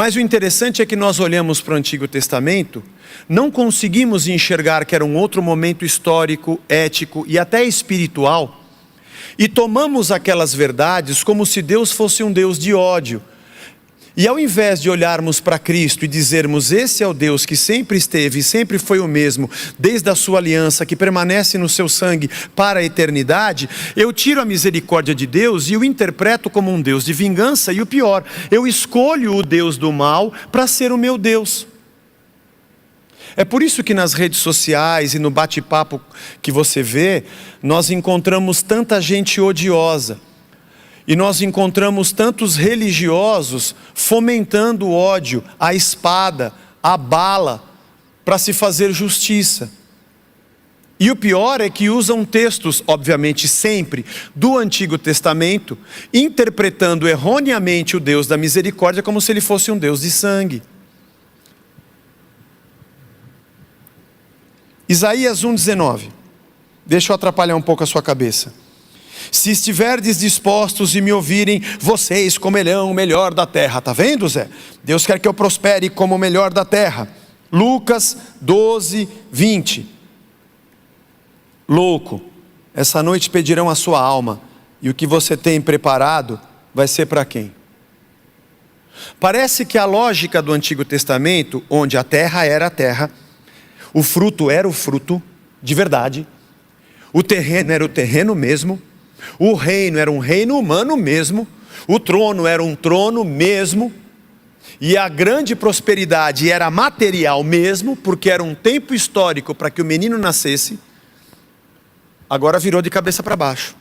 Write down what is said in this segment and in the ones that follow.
Mas o interessante é que nós olhamos para o Antigo Testamento, não conseguimos enxergar que era um outro momento histórico, ético e até espiritual, e tomamos aquelas verdades como se Deus fosse um Deus de ódio. E ao invés de olharmos para Cristo e dizermos: esse é o Deus que sempre esteve e sempre foi o mesmo, desde a sua aliança, que permanece no seu sangue para a eternidade, eu tiro a misericórdia de Deus e o interpreto como um Deus de vingança. E o pior, eu escolho o Deus do mal para ser o meu Deus. É por isso que nas redes sociais e no bate-papo que você vê, nós encontramos tanta gente odiosa. E nós encontramos tantos religiosos fomentando o ódio, a espada, a bala, para se fazer justiça. E o pior é que usam textos, obviamente sempre, do Antigo Testamento, interpretando erroneamente o Deus da misericórdia como se ele fosse um Deus de sangue. Isaías 1,19. Deixa eu atrapalhar um pouco a sua cabeça. Se estiverdes dispostos e me ouvirem, vocês comerão o melhor da terra. Está vendo, Zé? Deus quer que eu prospere como o melhor da terra. Lucas 12:20. Louco, essa noite pedirão a sua alma, e o que você tem preparado vai ser para quem? Parece que a lógica do Antigo Testamento, onde a terra era a terra, o fruto era o fruto de verdade, o terreno era o terreno mesmo, o reino era um reino humano mesmo, o trono era um trono mesmo, e a grande prosperidade era material mesmo, porque era um tempo histórico para que o menino nascesse. Agora virou de cabeça para baixo.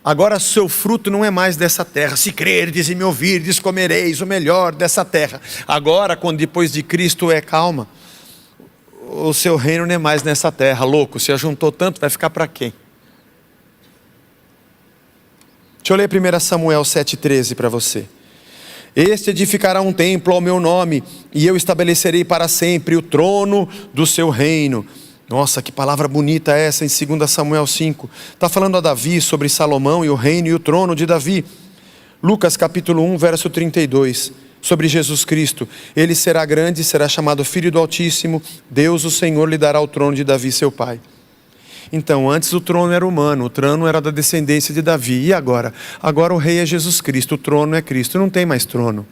Agora seu fruto não é mais dessa terra. Se crerdes e me ouvirdes, comereis o melhor dessa terra. Agora, quando depois de Cristo calma, o seu reino não é mais nessa terra. Louco, se ajuntou tanto, vai ficar para quem? Deixa eu ler 1 Samuel 7,13 para você. Este edificará um templo ao meu nome, e eu estabelecerei para sempre o trono do seu reino. Nossa, que palavra bonita essa em 2 Samuel 5. Está falando a Davi sobre Salomão e o reino e o trono de Davi. Lucas capítulo 1, verso 32. Sobre Jesus Cristo. Ele será grande e será chamado Filho do Altíssimo. Deus o Senhor lhe dará o trono de Davi seu pai. Então, antes o trono era humano, o trono era da descendência de Davi. E agora? Agora o rei é Jesus Cristo, o trono é Cristo. Não tem mais trono.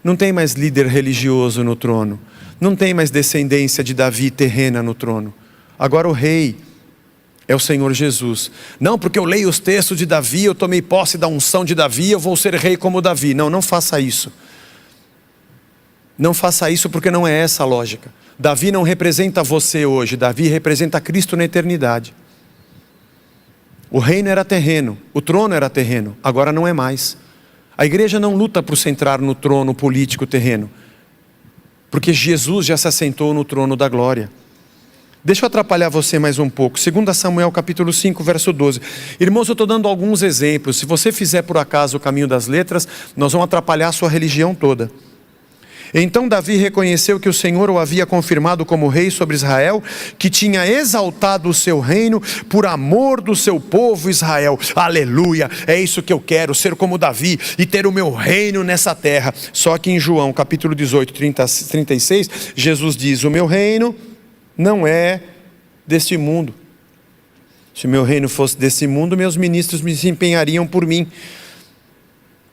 Não tem mais líder religioso no trono. Não tem mais descendência de Davi terrena no trono. Agora o rei é o Senhor Jesus. Não, porque eu leio os textos de Davi, eu tomei posse da unção de Davi, eu vou ser rei como Davi. Não, não faça isso. Não faça isso, porque não é essa a lógica. Davi não representa você hoje, Davi representa Cristo na eternidade. O reino era terreno, o trono era terreno, agora não é mais. A igreja não luta por se entrar no trono político terreno, porque Jesus já se assentou no trono da glória. Deixa eu atrapalhar você mais um pouco. 2 Samuel capítulo 5, verso 12. Irmãos, eu estou dando alguns exemplos. Se você fizer por acaso o caminho das letras, nós vamos atrapalhar a sua religião toda. Então Davi reconheceu que o Senhor o havia confirmado como rei sobre Israel, que tinha exaltado o seu reino por amor do seu povo Israel. Aleluia, é isso que eu quero, ser como Davi e ter o meu reino nessa terra. Só que em João capítulo 18, 36, Jesus diz: o meu reino não é deste mundo. Se o meu reino fosse desse mundo, meus ministros me empenhariam por mim,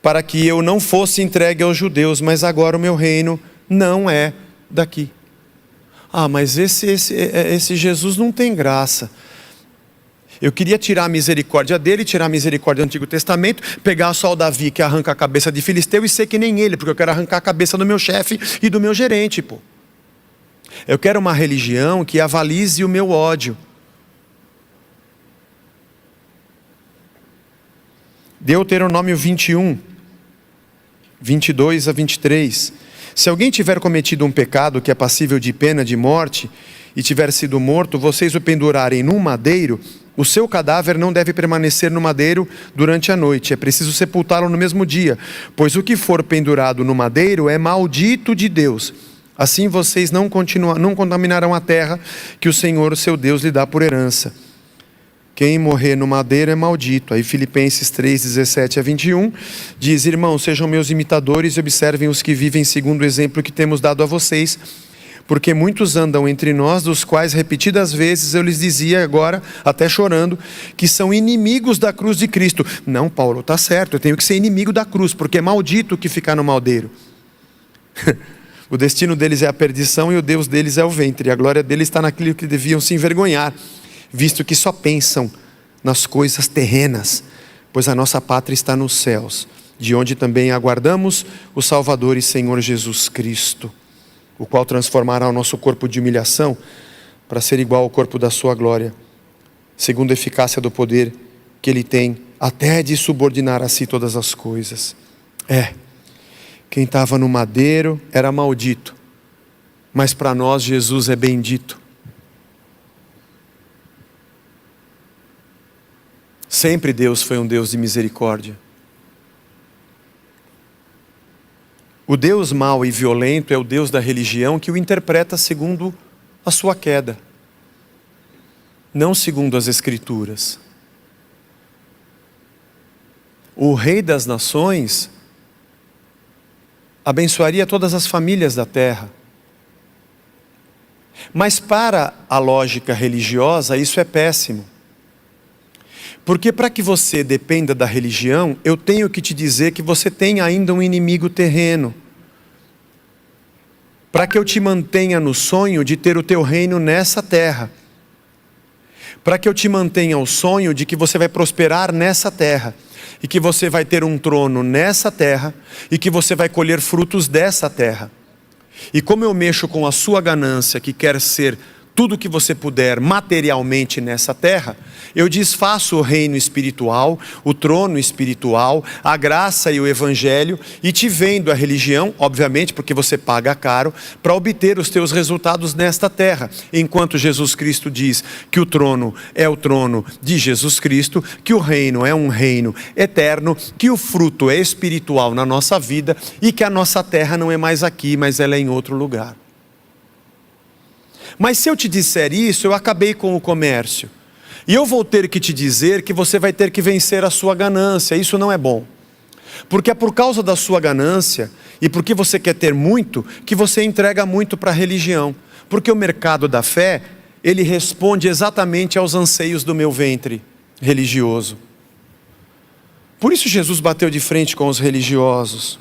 para que eu não fosse entregue aos judeus, mas agora o meu reino não é daqui. Ah, mas esse Jesus não tem graça. Eu queria tirar a misericórdia dele, tirar a misericórdia do Antigo Testamento, pegar só o Davi que arranca a cabeça de Filisteu e ser que nem ele, porque eu quero arrancar a cabeça do meu chefe e do meu gerente, pô. Eu quero uma religião que avalize o meu ódio. Deuteronômio 21, 22 a 23. Se alguém tiver cometido um pecado que é passível de pena de morte e tiver sido morto, vocês o pendurarem num madeiro, o seu cadáver não deve permanecer no madeiro durante a noite. É preciso sepultá-lo no mesmo dia, pois o que for pendurado no madeiro é maldito de Deus. Assim vocês não contaminarão a terra que o Senhor, o seu Deus, lhe dá por herança. Quem morrer no madeiro é maldito. Aí Filipenses 3:17-21 diz: irmãos, sejam meus imitadores e observem os que vivem segundo o exemplo que temos dado a vocês. Porque muitos andam entre nós, dos quais repetidas vezes eu lhes dizia agora, até chorando, que são inimigos da cruz de Cristo. Não, Paulo, está certo, eu tenho que ser inimigo da cruz, porque é maldito que ficar no madeiro. O destino deles é a perdição e o Deus deles é o ventre. A glória deles está naquilo que deviam se envergonhar, visto que só pensam nas coisas terrenas, pois a nossa pátria está nos céus, de onde também aguardamos o Salvador e Senhor Jesus Cristo, o qual transformará o nosso corpo de humilhação para ser igual ao corpo da sua glória, segundo a eficácia do poder que Ele tem, até de subordinar a si todas as coisas. Quem estava no madeiro era maldito, mas para nós Jesus é bendito. Sempre Deus foi um Deus de misericórdia. O Deus mau e violento é o Deus da religião que o interpreta segundo a sua queda, não segundo as Escrituras. O Rei das Nações abençoaria todas as famílias da terra. Mas para a lógica religiosa isso é péssimo. Porque para que você dependa da religião, eu tenho que te dizer que você tem ainda um inimigo terreno. Para que eu te mantenha no sonho de ter o teu reino nessa terra. Para que eu te mantenha o sonho de que você vai prosperar nessa terra. E que você vai ter um trono nessa terra. E que você vai colher frutos dessa terra. E como eu mexo com a sua ganância, que quer ser tudo que você puder materialmente nessa terra, eu desfaço o reino espiritual, o trono espiritual, a graça e o evangelho, e te vendo a religião, obviamente porque você paga caro, para obter os teus resultados nesta terra. Enquanto Jesus Cristo diz que o trono é o trono de Jesus Cristo, que o reino é um reino eterno, que o fruto é espiritual na nossa vida e que a nossa terra não é mais aqui, mas ela é em outro lugar. Mas se eu te disser isso, eu acabei com o comércio. E eu vou ter que te dizer que você vai ter que vencer a sua ganância. Isso não é bom. Porque é por causa da sua ganância e porque você quer ter muito, que você entrega muito para a religião. Porque o mercado da fé, ele responde exatamente aos anseios do meu ventre religioso. Por isso Jesus bateu de frente com os religiosos.